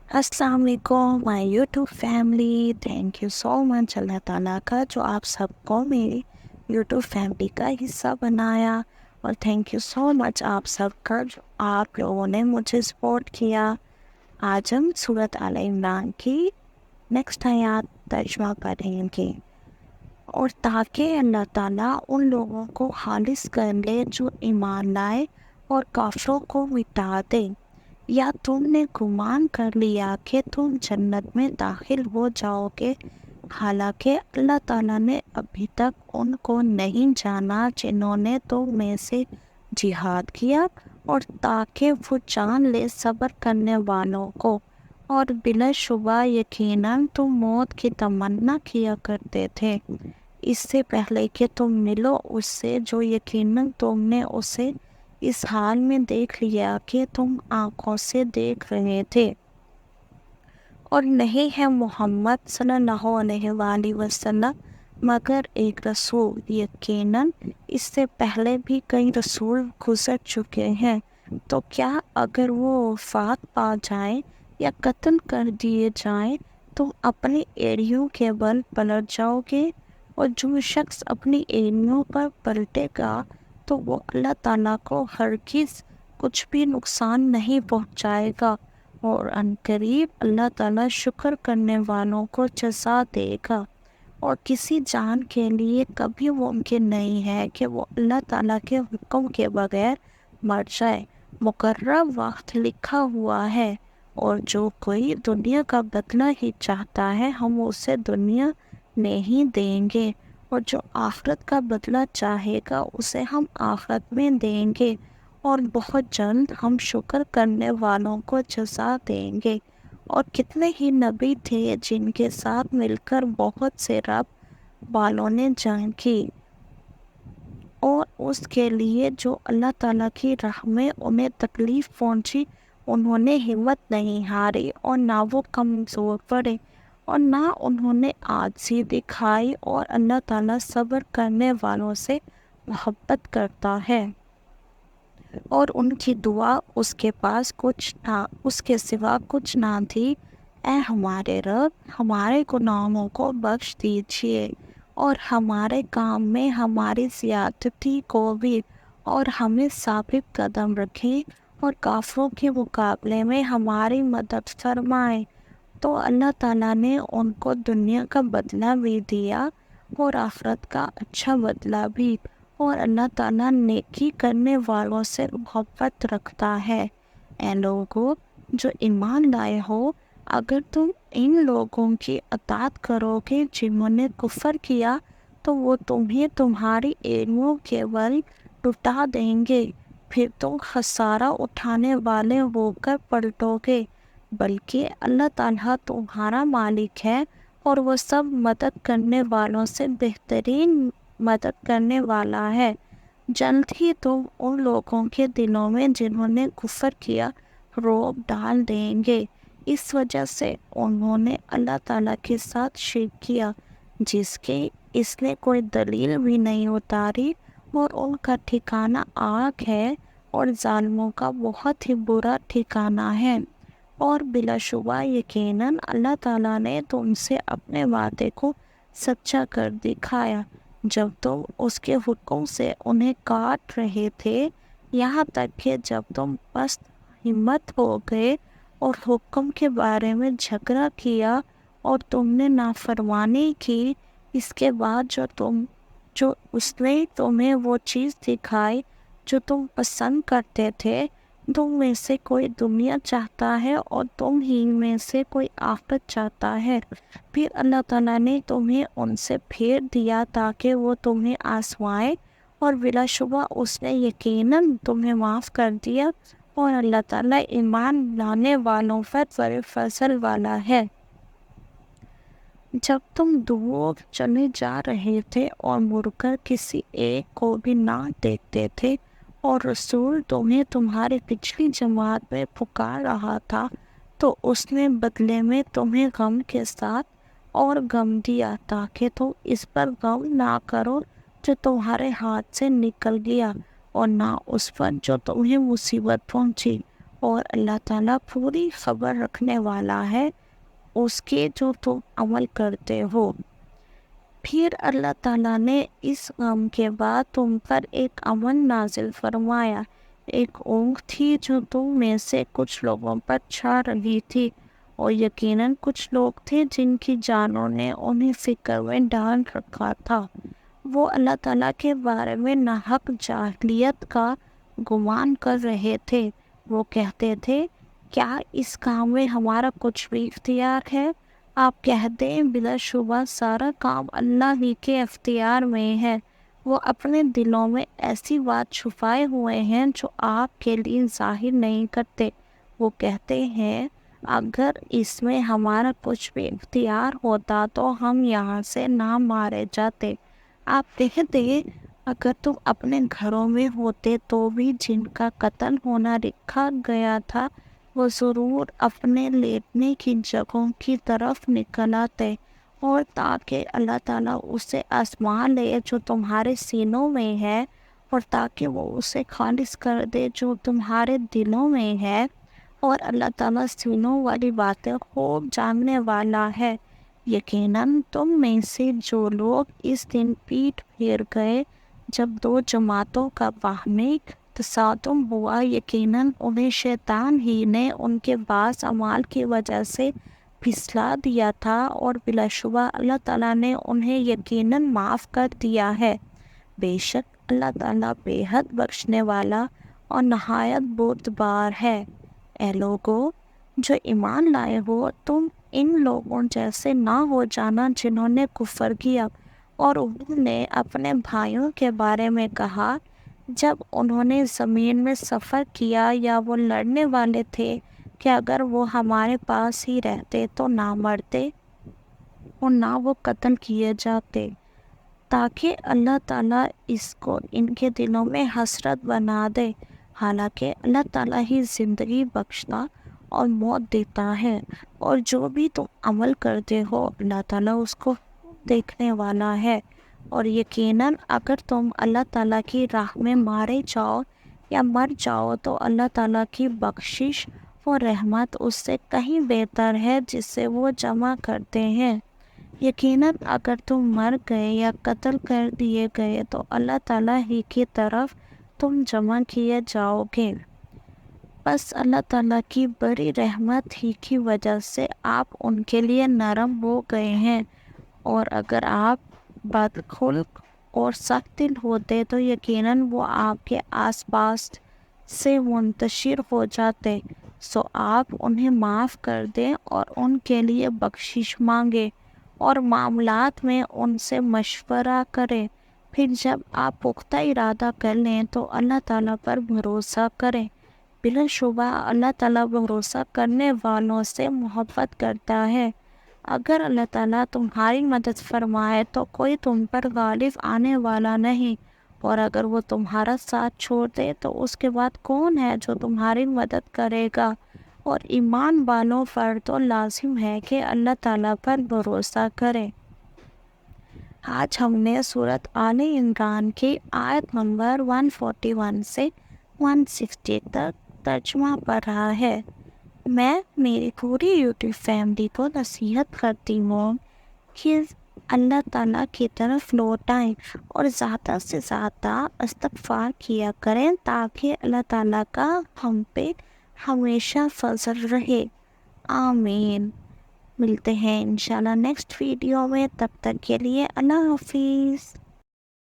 अस्सलाम वालेकुम my YouTube family. Thank you so much Allah ताला का जो आप सबको मेरी यूट्यूब फैमिली का हिस्सा बनाया। और थैंक यू सो मच आप सबका जो आप लोगों ने मुझे सपोर्ट किया। आज हम सूरत आल इमरान की नेक्स्ट आयत तर्जुमा करेंगे। और ताकि अल्लाह ताला उन लोगों को खालिस कर ले जो ईमान लाए और काफिरों को मिटा दे। या तुमने गुमान कर लिया कि तुम जन्नत में दाखिल हो जाओगे, हालांकि अल्लाह ताला ने अभी तक उनको नहीं जाना जिन्होंने तुम में से जिहाद किया, और ताकि वो जान ले सब्र करने वालों को। और बिलाशुबा यकीनन तुम मौत की तमन्ना किया करते थे इससे पहले कि तुम मिलो उससे, जो यकीनन तुमने उसे इस हाल में देख लिया कि तुम आंखों से देख रहे थे। और नहीं है मोहम्मद सल्लल्लाहु अलैहि वसल्लम मगर एक रसूल, यकीनन इससे पहले भी कई रसूल गुजर चुके हैं। तो क्या अगर वो वफात पा जाएं या कत्ल कर दिए जाएं तो अपनी एड़ियों के बल पलट जाओगे? और जो शख्स अपनी एड़ियों पर पलटेगा तो वो अल्लाह ताला को हरगिज़ कुछ भी नुकसान नहीं पहुंचाएगा, और अनकरीब अल्लाह ताला शुक्र करने वालों को जज़ा देगा। और किसी जान के लिए कभी मुमकिन नहीं है कि वो अल्लाह ताला के हुक्म के बगैर मर जाए। मुकर्रर वक्त लिखा हुआ है, और जो कोई दुनिया का बदला ही चाहता है हम उसे दुनिया में ही देंगे, और जो आखिरत का बदला चाहेगा उसे हम आखिरत में देंगे, और बहुत जल्द हम शुक्र करने वालों को जज़ा देंगे। और कितने ही नबी थे जिनके साथ मिलकर बहुत से रब वालों ने जंग की, और उसके लिए जो अल्लाह ताला की राह में उन्हें तकलीफ़ पहुंची उन्होंने हिम्मत नहीं हारी, और ना वो कमज़ोर पड़े, और ना उन्होंने आजिज़ी दिखाई। और अल्लाह ताला सब्र करने वालों से मोहब्बत करता है। और उनकी दुआ उसके पास कुछ ना, उसके सिवा कुछ ना थी। ऐ हमारे रब, हमारे गुनाहों को बख्श दीजिए, और हमारे काम में हमारी ज़्यादती को भी, और हमें साबित कदम रखें, और काफिरों के मुकाबले में हमारी मदद फरमाएं। तो अल्लाह ताला ने उनको दुनिया का बदला भी दिया और आखिरत का अच्छा बदला भी। और अल्लाह ताला नेकी करने वालों से मोहब्बत रखता है। ऐ लोगों जो ईमान लाए हो, अगर तुम इन लोगों की अताअत करोगे जिन्होंने कुफर किया, तो वो तुम्हें तुम्हारी एड़ियों के बल लुटा देंगे, फिर तुम खसारा उठाने वाले होकर पलटोगे। बल्कि अल्लाह ताला तुम्हारा मालिक है, और वो सब मदद करने वालों से बेहतरीन मदद करने वाला है। जल्द ही तुम उन लोगों के दिलों में जिन्होंने कुफर किया रोब डाल देंगे, इस वजह से उन्होंने अल्लाह ताला के साथ शिर्क किया जिसके इसने कोई दलील भी नहीं उतारी, और उनका ठिकाना आग है, और जालिमों का बहुत ही बुरा ठिकाना है। और बिलाशुबा यकीनन अल्लाह ताला ने तुमसे अपने वादे को सच्चा कर दिखाया जब तुम उसके हुक्म से उन्हें काट रहे थे, यहाँ तक कि जब तुम पस्त हिम्मत हो गए और हुक्म के बारे में झगड़ा किया और तुमने नाफरमानी की। इसके बाद जो उसने तुम्हें वो चीज़ दिखाई जो तुम पसंद करते थे, तुम में से कोई दुनिया चाहता है और तुम ही में से कोई आखिरत चाहता है, फिर अल्लाह ताला ने तुम्हें उनसे फेर दिया ताकि वो तुम्हें आजमाए, और बिलाशुबा उसने यकीनन तुम्हें माफ़ कर दिया। और अल्लाह ताला ईमान लाने वालों पर बड़े फजल वाला है। जब तुम दूर चले जा रहे थे और मुड़कर किसी एक को भी ना देखते थे, और रसूल तुम्हें तुम्हारी पिछली जमात में पुकार रहा था, तो उसने बदले में तुम्हें गम के साथ और गम दिया ताकि तुम इस पर गम ना करो जो तुम्हारे हाथ से निकल गया, और ना उस पर जो तुम्हें मुसीबत पहुंची। اور اللہ تعالیٰ پوری خبر رکھنے والا ہے اس کے جو تم عمل کرتے ہو۔ پھر اللہ تعالیٰ نے اس غم کے بعد تم پر ایک امن نازل فرمایا، ایک اونگ تھی جو تم میں سے کچھ لوگوں پر چھا رہی تھی، اور یقیناً کچھ لوگ تھے جن کی جانوں نے انہیں فکر میں ڈال رکھا تھا۔ وہ اللہ تعالیٰ کے بارے میں ناحق جاہلیت کا گمان کر رہے تھے۔ وہ کہتے تھے، کیا اس کام میں ہمارا کچھ بھی اختیار ہے؟ آپ کہہ دیں، بلا شبہ سارا کام اللہ ہی کے اختیار میں ہے۔ وہ اپنے دلوں میں ایسی بات چھپائے ہوئے ہیں جو آپ کے لیے ظاہر نہیں کرتے۔ وہ کہتے ہیں، اگر اس میں ہمارا کچھ بھی اختیار ہوتا تو ہم یہاں سے نہ مارے جاتے۔ آپ کہہ دیں، اگر تم اپنے گھروں میں ہوتے تو بھی جن کا قتل ہونا لکھا گیا تھا وہ ضرور اپنے لیٹنے کی جگہوں کی طرف نکل آتے، اور تاکہ اللہ تعالیٰ اسے آزما لے جو تمہارے سینوں میں ہے، اور تاکہ وہ اسے خالص کر دے جو تمہارے دلوں میں ہے، اور اللہ تعالیٰ سینوں والی باتیں خوب جاننے والا ہے۔ یقیناً تم میں سے جو لوگ اس دن پیٹ پھیر گئے جب دو جماعتوں کا باہمی تصادم ہوا، یقیناً انہیں شیطان ہی نے ان کے بعض اعمال کی وجہ سے پھسلا دیا تھا، اور بلا شبہ اللہ تعالیٰ نے انہیں یقیناً معاف کر دیا ہے۔ بے شک اللہ تعالیٰ بے حد بخشنے والا اور نہایت بردبار ہے۔ اے لوگو جو ایمان لائے ہو، تم ان لوگوں جیسے نہ ہو جانا جنہوں نے کفر کیا، اور انہوں نے اپنے بھائیوں کے بارے میں کہا جب انہوں نے زمین میں سفر کیا یا وہ لڑنے والے تھے کہ اگر وہ ہمارے پاس ہی رہتے تو نہ مرتے اور نہ وہ قتل کیے جاتے، تاکہ اللہ تعالیٰ اس کو ان کے دلوں میں حسرت بنا دے۔ حالانکہ اللہ تعالیٰ ہی زندگی بخشتا اور موت دیتا ہے، اور جو بھی تم عمل کرتے ہو اللہ تعالیٰ اس کو دیکھنے والا ہے۔ اور یقیناً اگر تم اللہ تعالیٰ کی راہ میں مارے جاؤ یا مر جاؤ تو اللہ تعالیٰ کی بخشش اور رحمت اس سے کہیں بہتر ہے جس سے وہ جمع کرتے ہیں۔ یقیناً اگر تم مر گئے یا قتل کر دیے گئے تو اللہ تعالیٰ ہی کی طرف تم جمع کیے جاؤ گے۔ بس اللہ تعالیٰ کی بڑی رحمت ہی کی وجہ سے آپ ان کے لیے نرم ہو گئے ہیں، اور اگر آپ بدخلق اور سخت دل ہوتے تو یقیناً وہ آپ کے آس پاس سے منتشر ہو جاتے۔ سو آپ انہیں معاف کر دیں اور ان کے لیے بخشش مانگے، اور معاملات میں ان سے مشورہ کریں۔ پھر جب آپ پختہ ارادہ کر لیں تو اللہ تعالیٰ پر بھروسہ کریں۔ بلا شبہ اللہ تعالیٰ بھروسہ کرنے والوں سے محبت کرتا ہے۔ اگر اللہ تعالیٰ تمہاری مدد فرمائے تو کوئی تم پر غالب آنے والا نہیں، اور اگر وہ تمہارا ساتھ چھوڑ دے تو اس کے بعد کون ہے جو تمہاری مدد کرے گا؟ اور ایمان والوں پر تو لازم ہے کہ اللہ تعالیٰ پر بھروسہ کرے۔ آج ہم نے سورۃ آل عمران کی آیت نمبر 141 سے 160 تک ترجمہ پڑھا ہے۔ میں میری پوری یوٹیوب فیملی کو نصیحت کرتی ہوں کہ اللہ تعالیٰ کی طرف لوٹائیں اور زیادہ سے زیادہ استغفار کیا کریں تاکہ اللہ تعالیٰ کا ہم پہ ہمیشہ فضل رہے۔ آمین۔ ملتے ہیں انشاءاللہ نیکسٹ ویڈیو میں، تب تک کے لیے اللہ حافظ۔